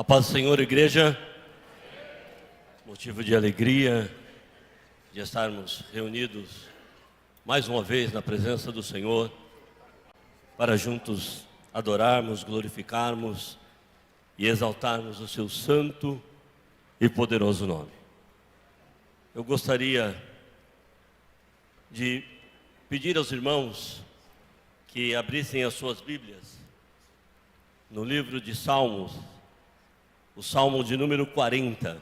A paz do Senhor, igreja. Motivo de alegria de estarmos reunidos mais uma vez na presença do Senhor, para juntos adorarmos, glorificarmos e exaltarmos o seu santo e poderoso nome. Eu gostaria de pedir aos irmãos que abrissem as suas Bíblias no livro de Salmos, o Salmo de número 40.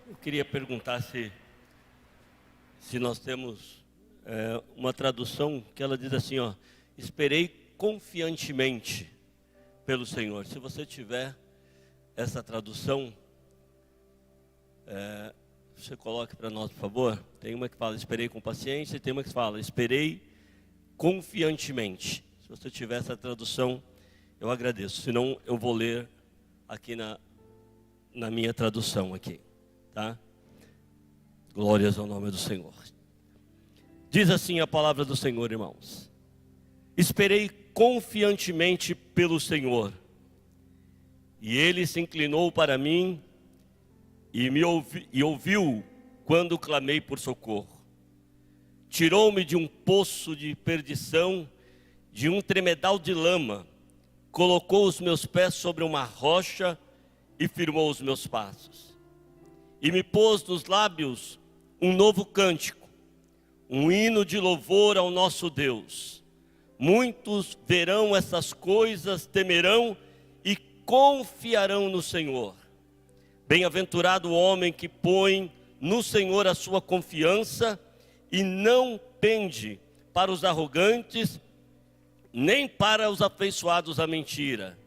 Eu queria perguntar se nós temos uma tradução que ela diz assim, ó: esperei confiantemente pelo Senhor. Se você tiver essa tradução, você coloque para nós, por favor. Tem uma que fala esperei com paciência e tem uma que fala esperei confiantemente. Se você tiver essa tradução, eu agradeço. Senão eu vou ler aqui na minha tradução aqui, tá? Glórias ao nome do Senhor. Diz assim a palavra do Senhor, irmãos: esperei confiantemente pelo Senhor, e Ele se inclinou para mim e ouviu quando clamei por socorro. Tirou-me de um poço de perdição, de um tremedal de lama, colocou os meus pés sobre uma rocha e firmou os meus passos. E me pôs nos lábios um novo cântico, um hino de louvor ao nosso Deus. Muitos verão essas coisas, temerão e confiarão no Senhor. Bem-aventurado o homem que põe no Senhor a sua confiança e não pende para os arrogantes, nem para os afeiçoados à mentira.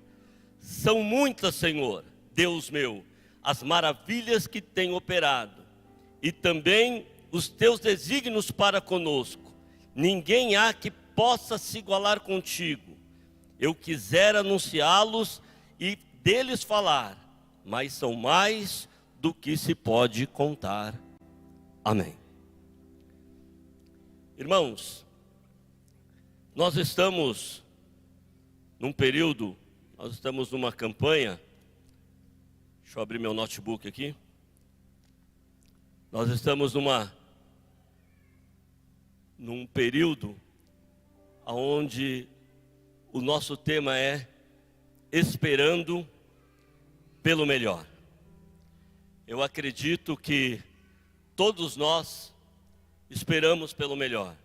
São muitas, Senhor, Deus meu, as maravilhas que tem operado, e também os teus desígnios para conosco. Ninguém há que possa se igualar contigo. Eu quisera anunciá-los e deles falar, mas são mais do que se pode contar. Amém. Irmãos, nós estamos num período, nós estamos numa campanha. Deixa eu abrir meu notebook aqui. Nós estamos num período onde o nosso tema é esperando pelo melhor. Eu acredito que todos nós esperamos pelo melhor.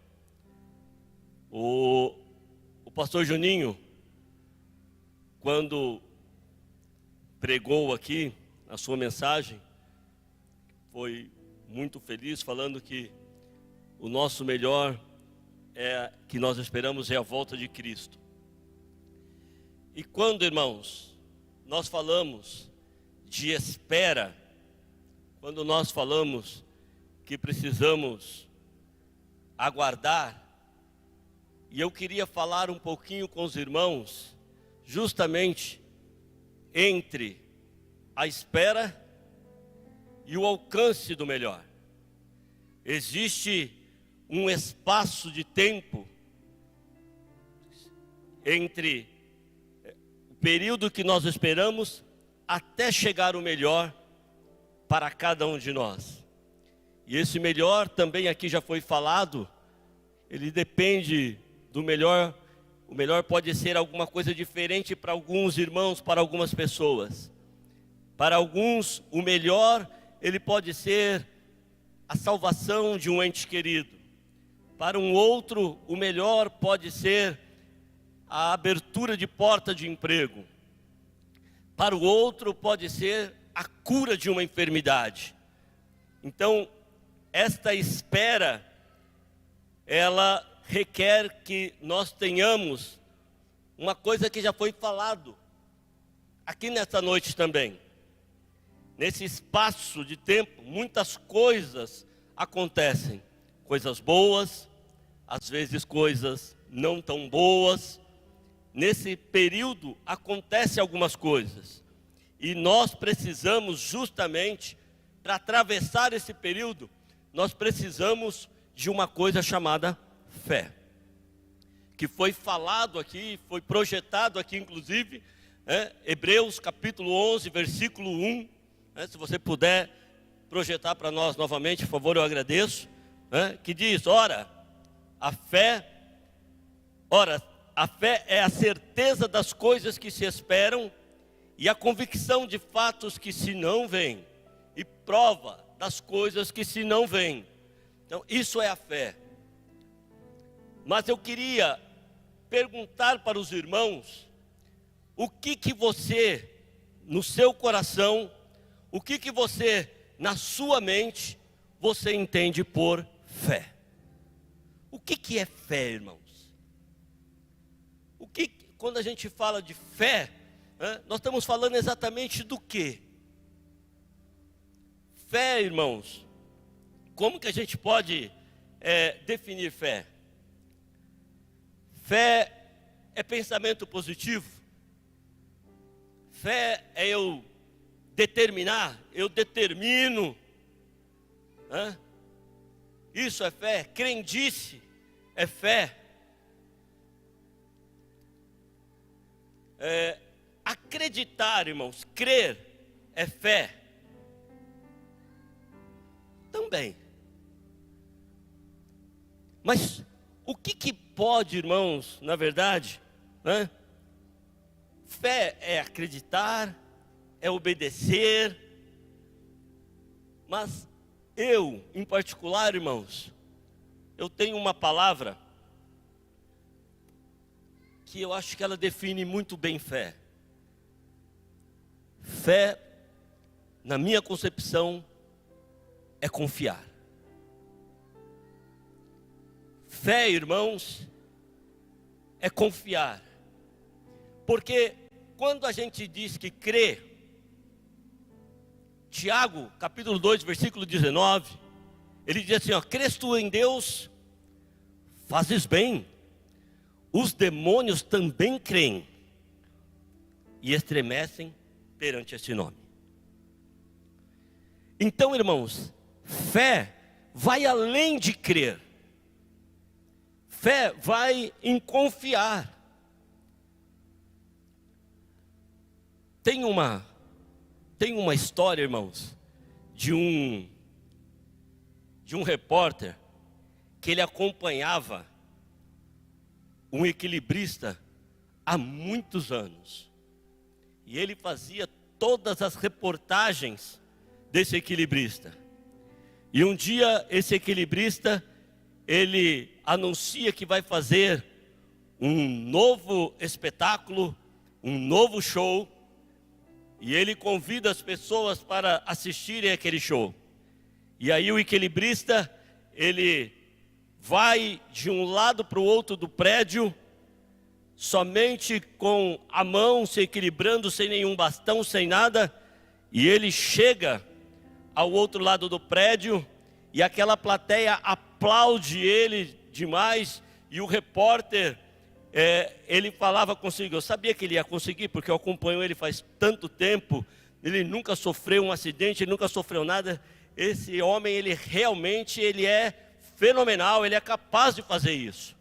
O pastor Juninho, quando pregou aqui a sua mensagem, foi muito feliz, falando que o nosso melhor que nós esperamos é a volta de Cristo. E quando, irmãos, nós falamos de espera, quando nós falamos que precisamos aguardar, e eu queria falar um pouquinho com os irmãos, justamente entre a espera e o alcance do melhor. Existe um espaço de tempo entre o período que nós esperamos até chegar o melhor para cada um de nós. E esse melhor também aqui já foi falado, ele depende do melhor. O melhor pode ser alguma coisa diferente para alguns irmãos, para algumas pessoas. Para alguns, o melhor, ele pode ser a salvação de um ente querido. Para um outro, o melhor pode ser a abertura de porta de emprego. Para o outro, pode ser a cura de uma enfermidade. Então, esta espera, ela requer que nós tenhamos uma coisa que já foi falado aqui nesta noite também. Nesse espaço de tempo, muitas coisas acontecem. Coisas boas, às vezes coisas não tão boas. Nesse período acontecem algumas coisas. E nós precisamos justamente, para atravessar esse período, nós precisamos de uma coisa chamada fé, que foi falado aqui, foi projetado aqui inclusive, Hebreus capítulo 11, versículo 1, se você puder projetar para nós novamente, por favor, eu agradeço, que diz, ora, a fé é a certeza das coisas que se esperam e a convicção de fatos que se não veem, e prova das coisas que se não veem. Então, isso é a fé. Mas eu queria perguntar para os irmãos, o que você, no seu coração, o que você, na sua mente, você entende por fé? O que é fé, irmãos? Quando a gente fala de fé, nós estamos falando exatamente do quê? Fé, irmãos, como que a gente pode definir fé? Fé é pensamento positivo. Fé é eu determinar, eu determino. Isso é fé. Crendice é fé. Acreditar, irmãos, crer é fé. Também. Mas o que pode, irmãos, na verdade, fé é acreditar, é obedecer, mas eu, em particular, irmãos, eu tenho uma palavra que eu acho que ela define muito bem fé. Fé, na minha concepção, é confiar. Fé, irmãos, é confiar. Porque quando a gente diz que crê, Tiago, capítulo 2, versículo 19, ele diz assim, crês tu em Deus, fazes bem. Os demônios também creem e estremecem perante esse nome. Então, irmãos, fé vai além de crer. Fé vai em confiar. Tem uma história, irmãos, de um repórter que ele acompanhava um equilibrista há muitos anos. E ele fazia todas as reportagens desse equilibrista. E um dia esse equilibrista, ele anuncia que vai fazer um novo espetáculo, um novo show, e ele convida as pessoas para assistirem aquele show. E aí o equilibrista, ele vai de um lado para o outro do prédio, somente com a mão se equilibrando, sem nenhum bastão, sem nada, e ele chega ao outro lado do prédio, e aquela plateia aplaude ele demais, e o repórter, ele falava consigo, eu sabia que ele ia conseguir, porque eu acompanho ele faz tanto tempo, ele nunca sofreu um acidente, ele nunca sofreu nada, esse homem, ele realmente, ele é fenomenal, ele é capaz de fazer isso.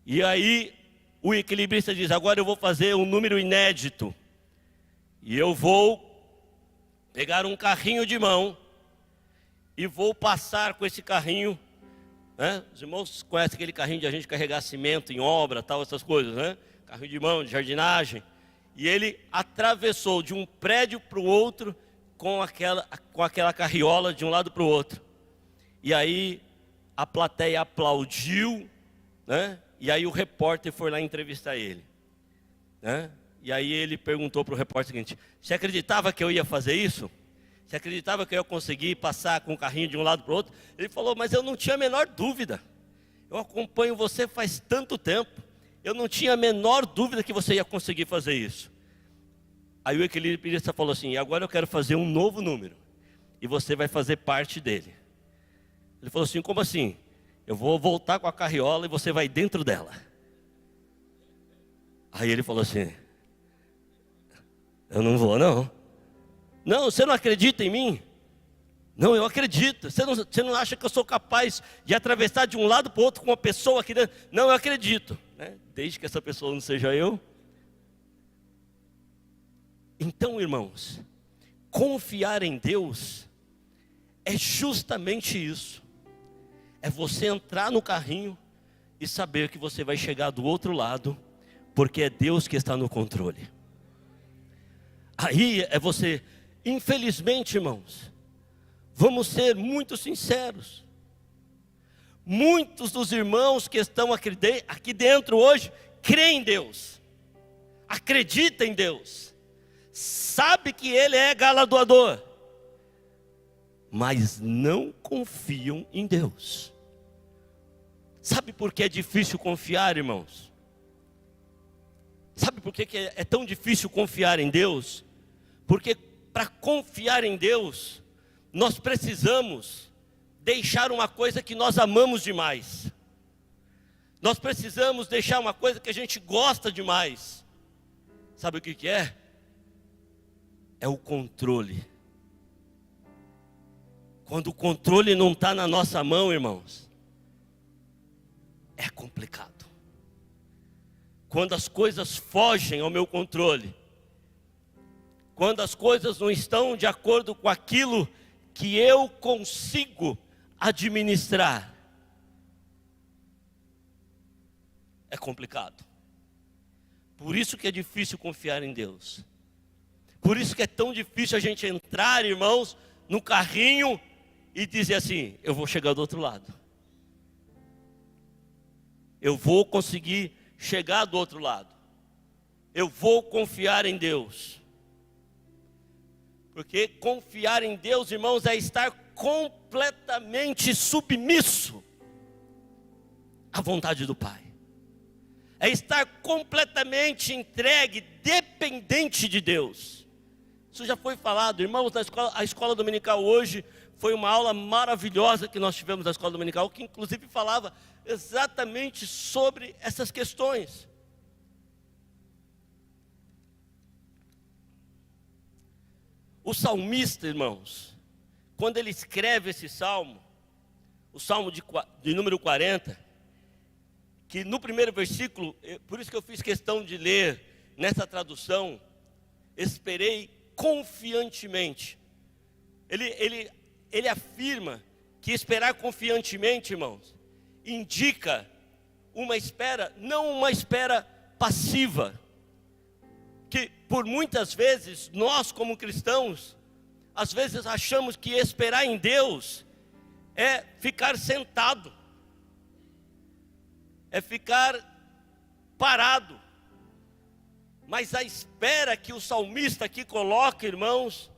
E aí, o equilibrista diz, agora eu vou fazer um número inédito, e eu vou pegar um carrinho de mão, e vou passar com esse carrinho, os irmãos conhecem aquele carrinho de a gente carregar cimento em obra, tal, essas coisas, carrinho de mão, de jardinagem, e ele atravessou de um prédio para o outro, com aquela carriola de um lado para o outro, e aí a plateia aplaudiu, e aí o repórter foi lá entrevistar ele, e aí ele perguntou para o repórter o seguinte, você acreditava que eu ia fazer isso? Você acreditava que eu ia conseguir passar com o carrinho de um lado para o outro? Ele falou, mas eu não tinha a menor dúvida, eu acompanho você faz tanto tempo, eu não tinha a menor dúvida que você ia conseguir fazer isso. Aí o equilibrista falou assim, agora eu quero fazer um novo número, e você vai fazer parte dele. Ele falou assim, como assim? Eu vou voltar com a carriola e você vai dentro dela. Aí ele falou assim, eu não vou não. Não, você não acredita em mim? Não, eu acredito. Você não acha que eu sou capaz de atravessar de um lado para o outro com uma pessoa aqui dentro? Não, eu acredito, né? Desde que essa pessoa não seja eu. Então, irmãos, confiar em Deus é justamente isso. É você entrar no carrinho e saber que você vai chegar do outro lado, porque é Deus que está no controle. Aí é você, infelizmente, irmãos, vamos ser muito sinceros. Muitos dos irmãos que estão aqui dentro hoje, creem em Deus, acreditam em Deus, sabe que Ele é galardoador, mas não confiam em Deus. Sabe por que é difícil confiar, irmãos? Sabe por que é tão difícil confiar em Deus? Porque para confiar em Deus, nós precisamos deixar uma coisa que nós amamos demais. Nós precisamos deixar uma coisa que a gente gosta demais. Sabe o que é? É o controle. Quando o controle não está na nossa mão, irmãos, é complicado. Quando as coisas fogem ao meu controle, quando as coisas não estão de acordo com aquilo que eu consigo administrar, é complicado. Por isso que é difícil confiar em Deus. Por isso que é tão difícil a gente entrar, irmãos, no carrinho e dizer assim: eu vou chegar do outro lado. Eu vou conseguir chegar do outro lado. Eu vou confiar em Deus. Porque confiar em Deus, irmãos, é estar completamente submisso à vontade do Pai. É estar completamente entregue, dependente de Deus. Isso já foi falado, irmãos, a escola dominical hoje foi uma aula maravilhosa que nós tivemos na escola dominical, que inclusive falava exatamente sobre essas questões. O salmista, irmãos, quando ele escreve esse salmo, o salmo de número 40, que no primeiro versículo, por isso que eu fiz questão de ler nessa tradução, esperei confiantemente. Ele afirma que esperar confiantemente, irmãos, indica uma espera, não uma espera passiva. Que por muitas vezes, nós como cristãos, às vezes achamos que esperar em Deus é ficar sentado, é ficar parado. Mas a espera que o salmista aqui coloca, irmãos,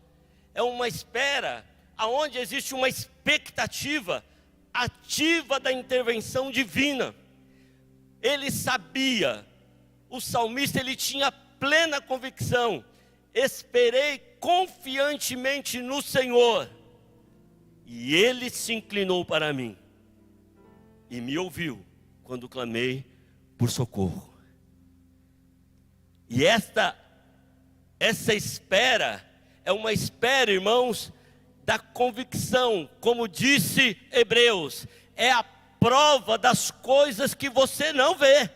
é uma espera aonde existe uma expectativa ativa da intervenção divina. Ele sabia, o salmista ele tinha plena convicção: esperei confiantemente no Senhor, e Ele se inclinou para mim, e me ouviu quando clamei por socorro. E essa espera é uma espera, irmãos, da convicção, como disse Hebreus, é a prova das coisas que você não vê.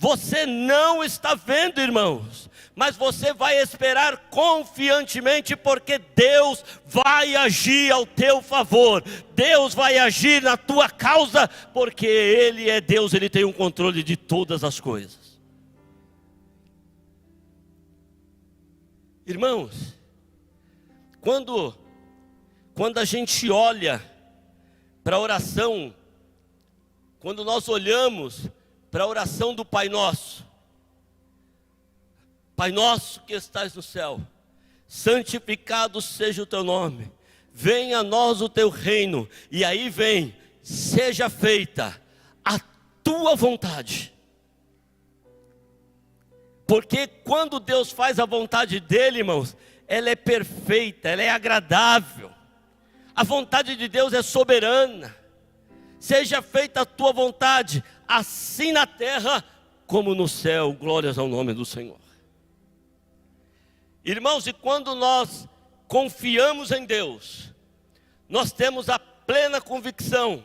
Você não está vendo, irmãos, mas você vai esperar confiantemente, porque Deus vai agir ao teu favor. Deus vai agir na tua causa, porque Ele é Deus, Ele tem o controle de todas as coisas. Irmãos, quando a gente olha para a oração, quando nós olhamos para a oração do Pai Nosso: Pai nosso que estás no céu, santificado seja o teu nome, venha a nós o teu reino. E aí vem: seja feita a tua vontade. Porque quando Deus faz a vontade dele, irmãos, ela é perfeita, ela é agradável. A vontade de Deus é soberana. Seja feita a tua vontade, assim na terra como no céu. Glórias ao nome do Senhor. Irmãos, e quando nós confiamos em Deus, nós temos a plena convicção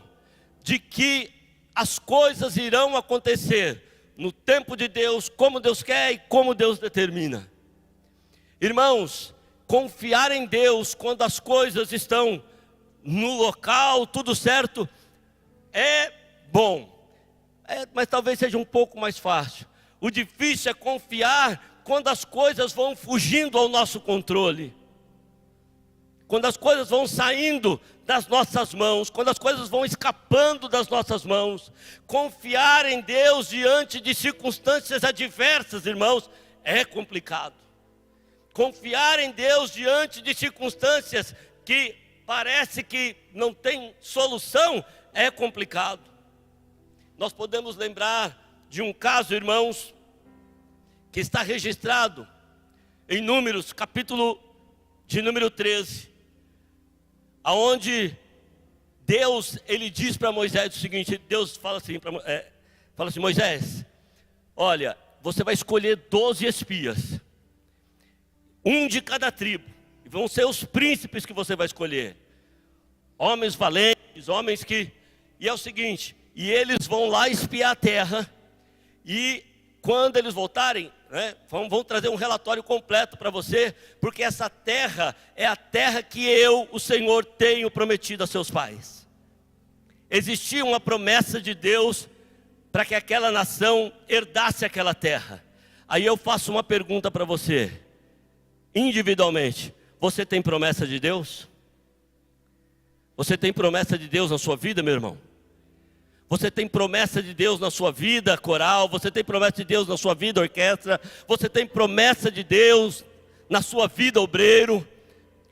de que as coisas irão acontecer no tempo de Deus, como Deus quer e como Deus determina. Irmãos, confiar em Deus quando as coisas estão no local, tudo certo, é bom, mas talvez seja um pouco mais fácil. O difícil é confiar quando as coisas vão fugindo ao nosso controle, quando as coisas vão saindo das nossas mãos, quando as coisas vão escapando das nossas mãos. Confiar em Deus diante de circunstâncias adversas, irmãos, é complicado. Confiar em Deus diante de circunstâncias que parece que não tem solução é complicado. Nós podemos lembrar de um caso, irmãos, que está registrado em Números, capítulo de número 13, aonde Deus, ele diz para Moisés o seguinte. Deus fala assim, Moisés, olha, você vai escolher 12 espias, um de cada tribo, e vão ser os príncipes que você vai escolher, homens valentes, homens que, e é o seguinte, e eles vão lá espiar a terra, e quando eles voltarem, vão trazer um relatório completo para você, porque essa terra é a terra que eu, o Senhor, tenho prometido a seus pais. Existia uma promessa de Deus para que aquela nação herdasse aquela terra. Aí eu faço uma pergunta para você, individualmente: você tem promessa de Deus? Você tem promessa de Deus na sua vida, meu irmão? Você tem promessa de Deus na sua vida, coral? Você tem promessa de Deus na sua vida, orquestra? Você tem promessa de Deus na sua vida, obreiro?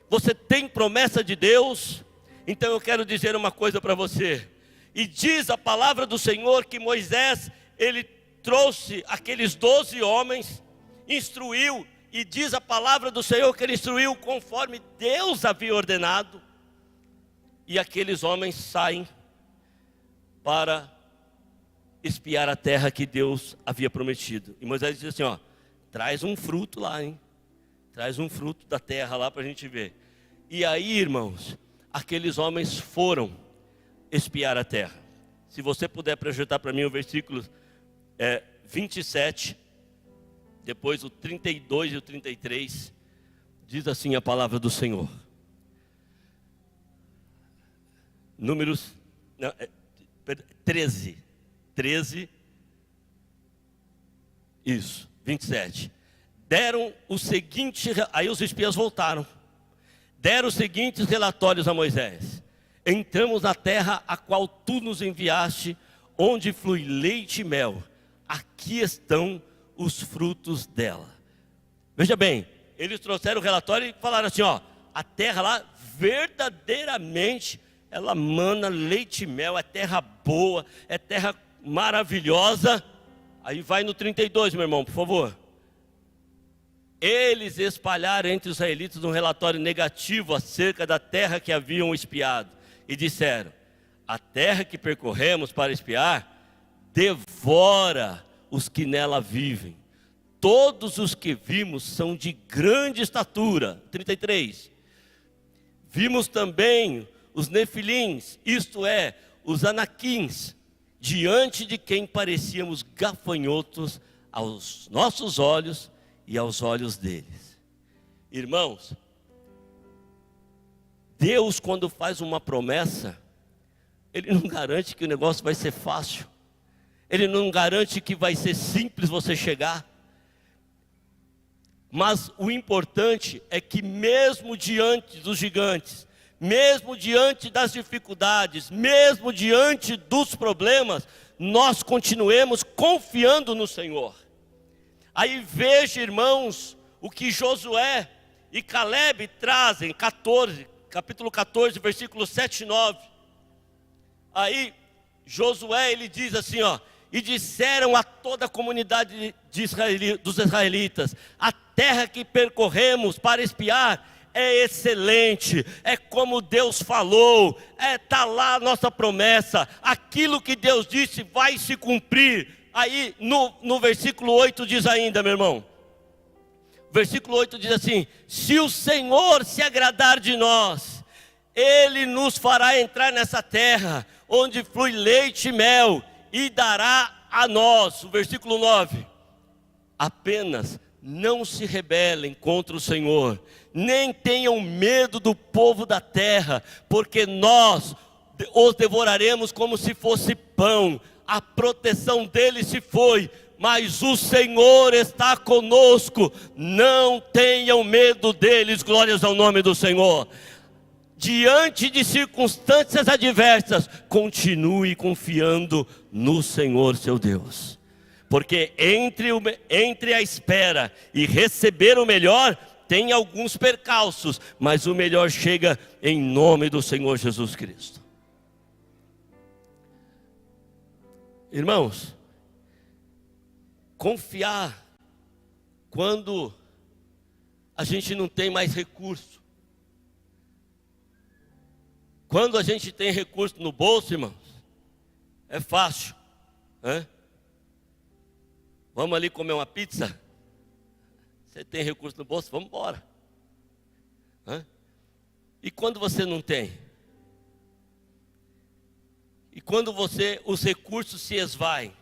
Você tem promessa de Deus? Então eu quero dizer uma coisa para você. E diz a palavra do Senhor que Moisés, ele trouxe aqueles 12 homens, instruiu, e diz a palavra do Senhor que ele instruiu conforme Deus havia ordenado. E aqueles homens saem para espiar a terra que Deus havia prometido. E Moisés diz assim, traz um fruto lá, hein? Traz um fruto da terra lá para a gente ver. E aí, irmãos, aqueles homens foram espiar a terra. Se você puder projetar para mim o versículo 27, depois o 32 e o 33, diz assim a palavra do Senhor. Números 13, isso, 27. Deram o seguinte, aí os espias voltaram, deram os seguintes relatórios a Moisés: entramos na terra a qual tu nos enviaste, onde flui leite e mel, aqui estão os frutos dela. Veja bem, eles trouxeram o relatório e falaram assim, a terra lá verdadeiramente ela mana leite e mel, é terra boa, é terra maravilhosa. Aí vai no 32, meu irmão, por favor. Eles espalharam entre os israelitas um relatório negativo acerca da terra que haviam espiado. E disseram, a terra que percorremos para espiar, devora os que nela vivem. Todos os que vimos são de grande estatura. 33. Vimos também os nefilins, isto é, os anaquins, diante de quem parecíamos gafanhotos aos nossos olhos e aos olhos deles. Irmãos, Deus, quando faz uma promessa, Ele não garante que o negócio vai ser fácil, Ele não garante que vai ser simples você chegar. Mas o importante é que mesmo diante dos gigantes, mesmo diante das dificuldades, mesmo diante dos problemas, nós continuemos confiando no Senhor. Aí veja, irmãos, o que Josué e Caleb trazem, capítulo 14, versículos 7 e 9. Aí Josué, ele diz assim, e disseram a toda a comunidade dos israelitas, a terra que percorremos para espiar é excelente, é como Deus falou, está lá a nossa promessa, aquilo que Deus disse vai se cumprir. Aí no versículo 8 diz ainda, meu irmão, versículo 8 diz assim, se o Senhor se agradar de nós, Ele nos fará entrar nessa terra, onde flui leite e mel, e dará a nós, o versículo 9, apenas não se rebelem contra o Senhor, nem tenham medo do povo da terra, porque nós os devoraremos como se fosse pão. A proteção deles se foi, mas o Senhor está conosco. Não tenham medo deles, glórias ao nome do Senhor. Diante de circunstâncias adversas, continue confiando no Senhor seu Deus. Porque entre a espera e receber o melhor, tem alguns percalços, mas o melhor chega em nome do Senhor Jesus Cristo. Irmãos, confiar quando a gente não tem mais recurso. Quando a gente tem recurso no bolso, irmãos, é fácil, né? Vamos ali comer uma pizza? Você tem recurso no bolso? Vamos embora. E quando você não tem? E quando os recursos se esvaem?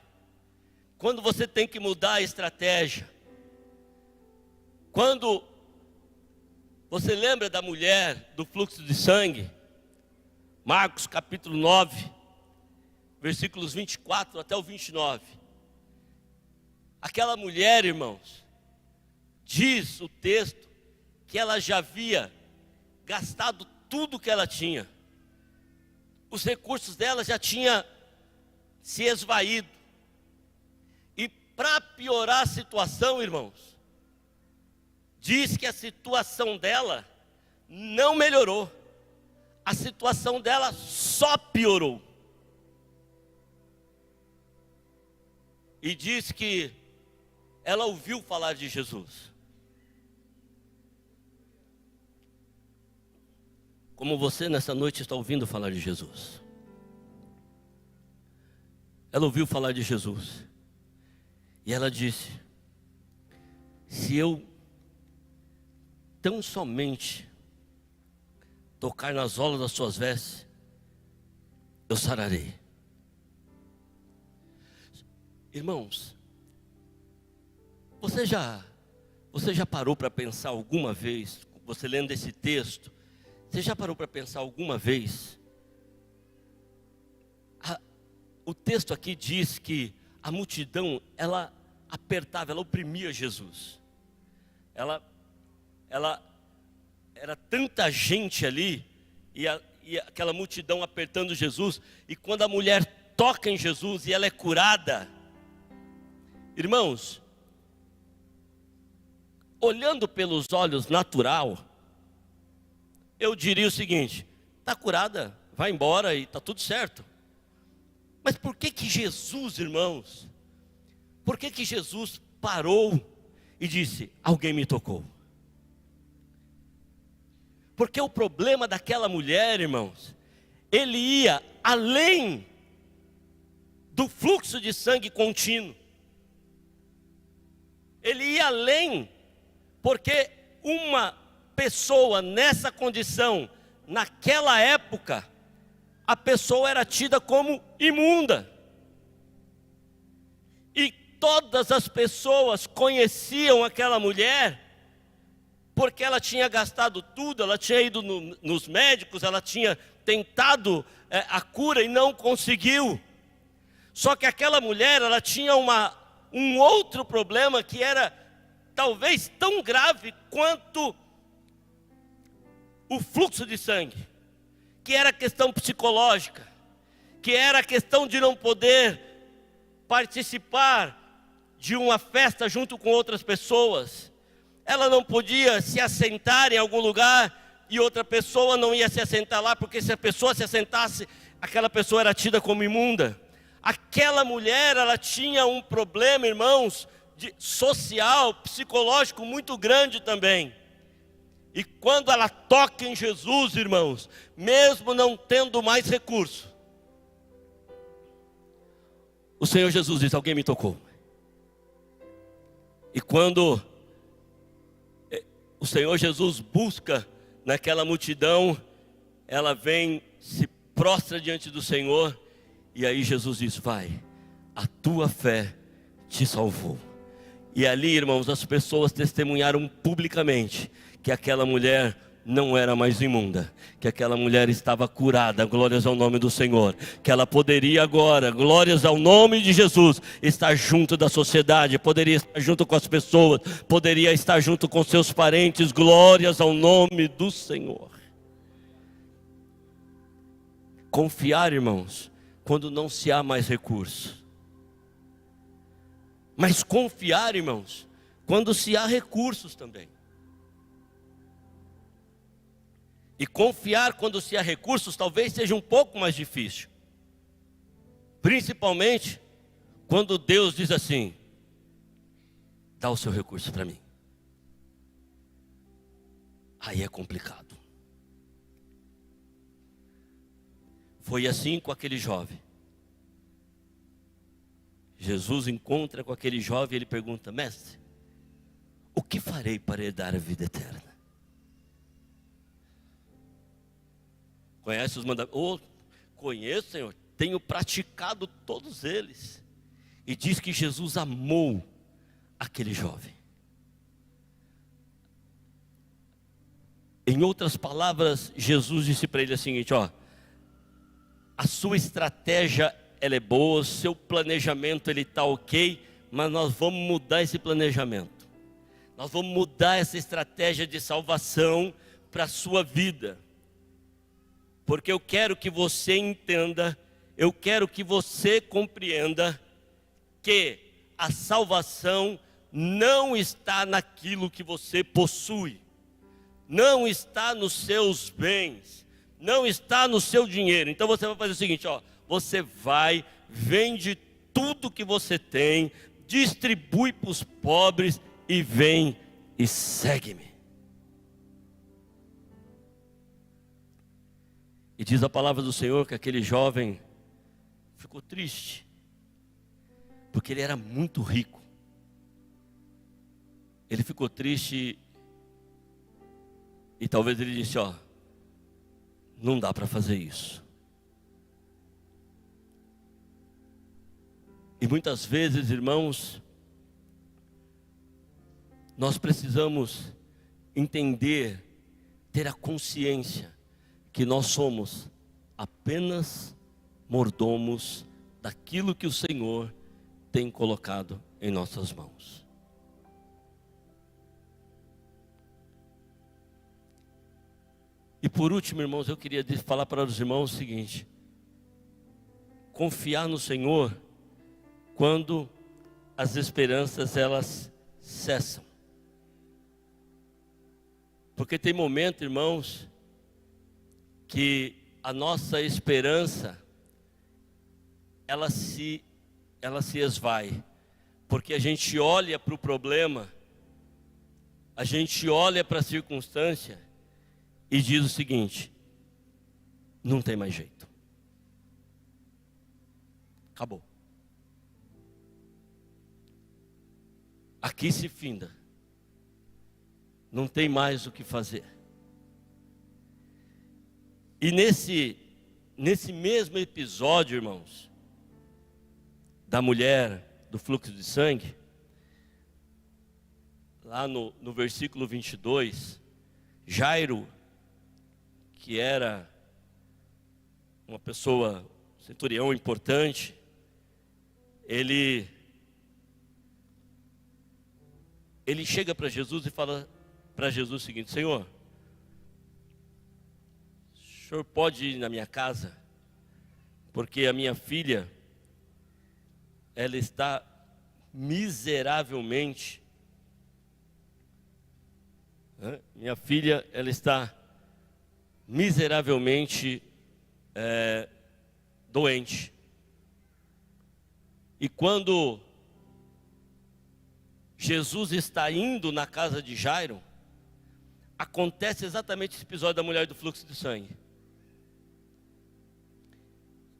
Quando você tem que mudar a estratégia? Quando você lembra da mulher do fluxo de sangue? Marcos capítulo 9, versículos 24 até o 29. Aquela mulher, irmãos, diz o texto que ela já havia gastado tudo que ela tinha. Os recursos dela já tinham se esvaído. E para piorar a situação, irmãos, diz que a situação dela não melhorou. A situação dela só piorou. E diz que ela ouviu falar de Jesus. Como você nessa noite está ouvindo falar de Jesus. Ela ouviu falar de Jesus. E ela disse: se eu tão somente tocar nas olas das suas vestes, eu sararei. Irmãos, você já parou para pensar alguma vez, você lendo esse texto, você já parou para pensar alguma vez? O texto aqui diz que a multidão, ela apertava, ela oprimia Jesus. Ela era tanta gente ali, e aquela multidão apertando Jesus, e quando a mulher toca em Jesus e ela é curada, irmãos, olhando pelos olhos natural, eu diria o seguinte: está curada, vai embora e está tudo certo. Mas por que Jesus, irmãos, por que Jesus parou e disse: alguém me tocou? Porque o problema daquela mulher, irmãos, ele ia além do fluxo de sangue contínuo. Ele ia além, porque uma pessoa nessa condição, naquela época, a pessoa era tida como imunda. E todas as pessoas conheciam aquela mulher, porque ela tinha gastado tudo, ela tinha ido nos médicos, ela tinha tentado a cura e não conseguiu. Só que aquela mulher, ela tinha um outro problema que era talvez tão grave quanto o fluxo de sangue, que era a questão psicológica, que era a questão de não poder participar de uma festa junto com outras pessoas. Ela não podia se assentar em algum lugar e outra pessoa não ia se assentar lá, porque se a pessoa se assentasse, aquela pessoa era tida como imunda. Aquela mulher, ela tinha um problema, irmãos, social, psicológico muito grande também. E quando ela toca em Jesus, irmãos, mesmo não tendo mais recurso, o Senhor Jesus diz: alguém me tocou. E quando o Senhor Jesus busca naquela multidão, ela vem, se prostra diante do Senhor, e aí Jesus diz: vai, a tua fé te salvou. E ali, irmãos, as pessoas testemunharam publicamente que aquela mulher não era mais imunda, que aquela mulher estava curada, glórias ao nome do Senhor, que ela poderia agora, glórias ao nome de Jesus, estar junto da sociedade, poderia estar junto com as pessoas, poderia estar junto com seus parentes, glórias ao nome do Senhor. Confiar, irmãos, quando não se há mais recursos. Mas confiar, irmãos, quando se há recursos também. E confiar quando se há recursos talvez seja um pouco mais difícil. Principalmente quando Deus diz assim: dá o seu recurso para mim. Aí é complicado. Foi assim com aquele jovem. Jesus encontra com aquele jovem e ele pergunta: mestre, o que farei para herdar a vida eterna? Conhece os mandamentos? Oh, conheço, Senhor, tenho praticado todos eles. E diz que Jesus amou aquele jovem. Em outras palavras, Jesus disse para ele o seguinte: ó, a sua estratégia ela é boa, o seu planejamento ele está ok, mas nós vamos mudar esse planejamento. Nós vamos mudar essa estratégia de salvação para a sua vida. Porque eu quero que você entenda, eu quero que você compreenda que a salvação não está naquilo que você possui, não está nos seus bens, não está no seu dinheiro. Então você vai fazer o seguinte, ó, você vai, vende tudo que você tem, distribui para os pobres e vem e segue-me. E diz a palavra do Senhor que aquele jovem ficou triste, porque ele era muito rico. Ele ficou triste e talvez ele disse: ó, não dá para fazer isso. E muitas vezes, irmãos, nós precisamos entender, ter a consciência que nós somos apenas mordomos daquilo que o Senhor tem colocado em nossas mãos. E por último, irmãos, eu queria falar para os irmãos o seguinte: confiar no Senhor quando as esperanças elas cessam. Porque tem momento, irmãos, que a nossa esperança ela se esvai, porque a gente olha para o problema, a gente olha para a circunstância e diz o seguinte: não tem mais jeito, acabou, aqui se finda, não tem mais o que fazer. E nesse mesmo episódio, irmãos, da mulher do fluxo de sangue, lá no versículo 22, Jairo, que era uma pessoa, centurião importante, ele chega para Jesus e fala para Jesus o seguinte: Senhor, o senhor pode ir na minha casa, porque a minha filha, ela está miseravelmente, minha filha, ela está miseravelmente doente. E quando Jesus está indo na casa de Jairo, acontece exatamente esse episódio da mulher do fluxo de sangue.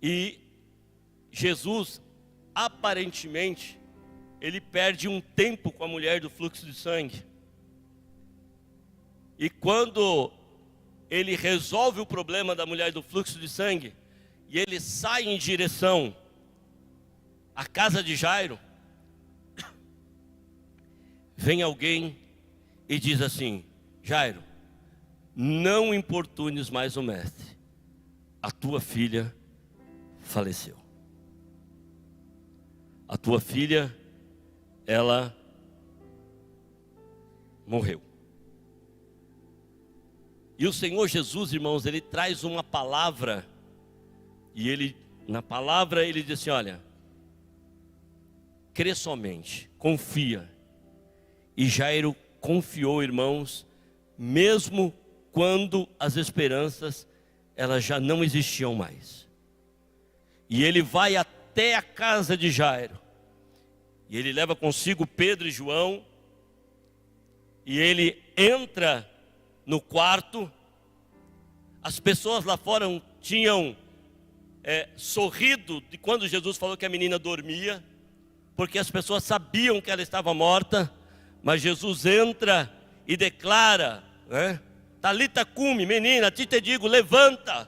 E Jesus, aparentemente, ele perde um tempo com a mulher do fluxo de sangue. E quando ele resolve o problema da mulher do fluxo de sangue, e ele sai em direção à casa de Jairo, vem alguém e diz assim: Jairo, não importunes mais o mestre, a tua filha faleceu. A tua filha, ela morreu. E o Senhor Jesus, irmãos, ele traz uma palavra, e ele, na palavra, ele diz assim: olha, crê somente, confia. E Jairo confiou, irmãos, mesmo quando as esperanças, elas já não existiam mais. E ele vai até a casa de Jairo, e ele leva consigo Pedro e João, e ele entra no quarto. As pessoas lá fora tinham sorrido de quando Jesus falou que a menina dormia, porque as pessoas sabiam que ela estava morta. Mas Jesus entra e declara, Talita cumi, menina, te digo, levanta.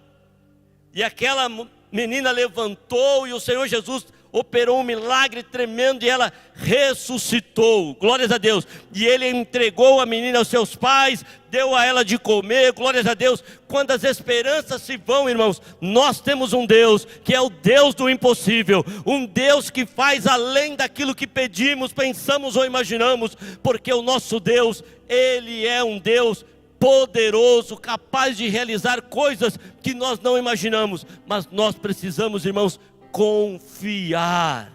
E aquela menina levantou, e o Senhor Jesus operou um milagre tremendo, e ela ressuscitou, glórias a Deus. E ele entregou a menina aos seus pais, deu a ela de comer, glórias a Deus. Quando as esperanças se vão, irmãos, nós temos um Deus que é o Deus do impossível, um Deus que faz além daquilo que pedimos, pensamos ou imaginamos, porque o nosso Deus, Ele é um Deus poderoso, capaz de realizar coisas que nós não imaginamos. Mas nós precisamos, irmãos, confiar.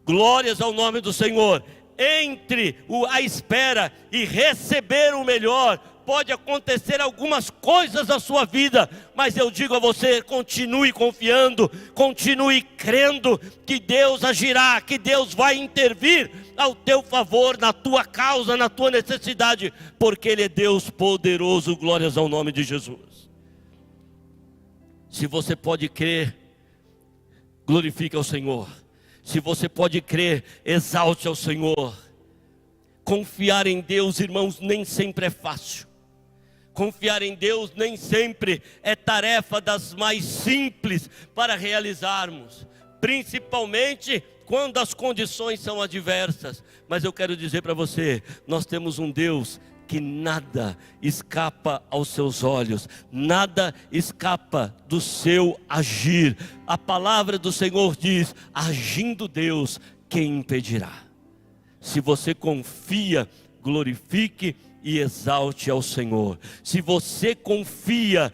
Glórias ao nome do Senhor. Entre a espera e receber o melhor, pode acontecer algumas coisas na sua vida, mas eu digo a você: continue confiando, continue crendo que Deus agirá, que Deus vai intervir ao teu favor, na tua causa, na tua necessidade, porque Ele é Deus poderoso. Glórias ao nome de Jesus. Se você pode crer, glorifique ao Senhor. Se você pode crer, exalte ao Senhor. Confiar em Deus, irmãos, nem sempre é fácil. Confiar em Deus nem sempre é tarefa das mais simples para realizarmos, principalmente quando as condições são adversas. Mas eu quero dizer para você, nós temos um Deus que nada escapa aos seus olhos, nada escapa do seu agir. A palavra do Senhor diz: agindo Deus, quem impedirá? Se você confia, glorifique e exalte ao Senhor. Se você confia,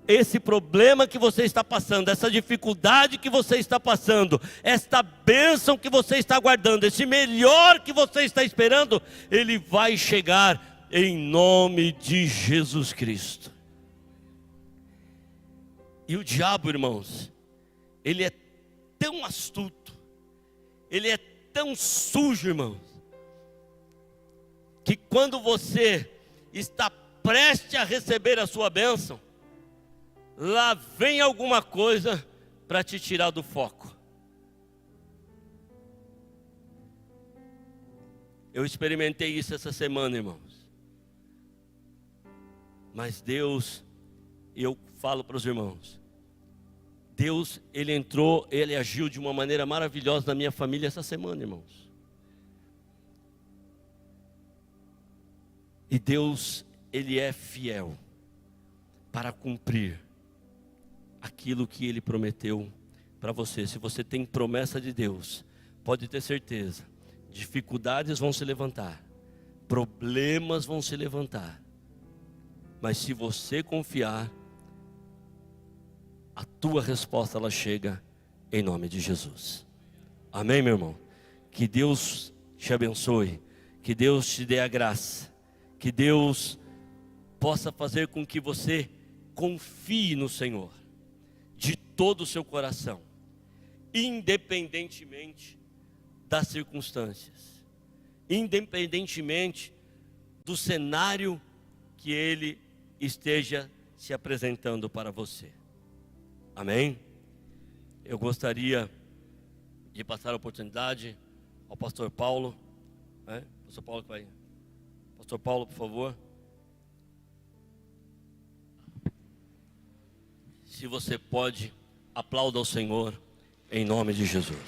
esse problema que você está passando, essa dificuldade que você está passando, esta bênção que você está aguardando, esse melhor que você está esperando, ele vai chegar em nome de Jesus Cristo. E o diabo, irmãos, ele é tão astuto, ele é tão sujo, irmãos, que quando você está prestes a receber a sua bênção, lá vem alguma coisa para te tirar do foco. Eu experimentei isso essa semana, irmãos. Mas Deus, eu falo para os irmãos, Deus, Ele entrou, Ele agiu de uma maneira maravilhosa na minha família essa semana, irmãos. E Deus, Ele é fiel para cumprir aquilo que Ele prometeu para você. Se você tem promessa de Deus, pode ter certeza, dificuldades vão se levantar, problemas vão se levantar, mas se você confiar, a tua resposta ela chega em nome de Jesus. Amém, meu irmão? Que Deus te abençoe, que Deus te dê a graça, que Deus possa fazer com que você confie no Senhor de todo o seu coração, independentemente das circunstâncias, independentemente do cenário que Ele esteja se apresentando para você. Amém? Eu gostaria de passar a oportunidade ao pastor Paulo, Pastor Paulo que vai. Pastor Paulo, por favor. Se você pode, aplauda ao Senhor em nome de Jesus.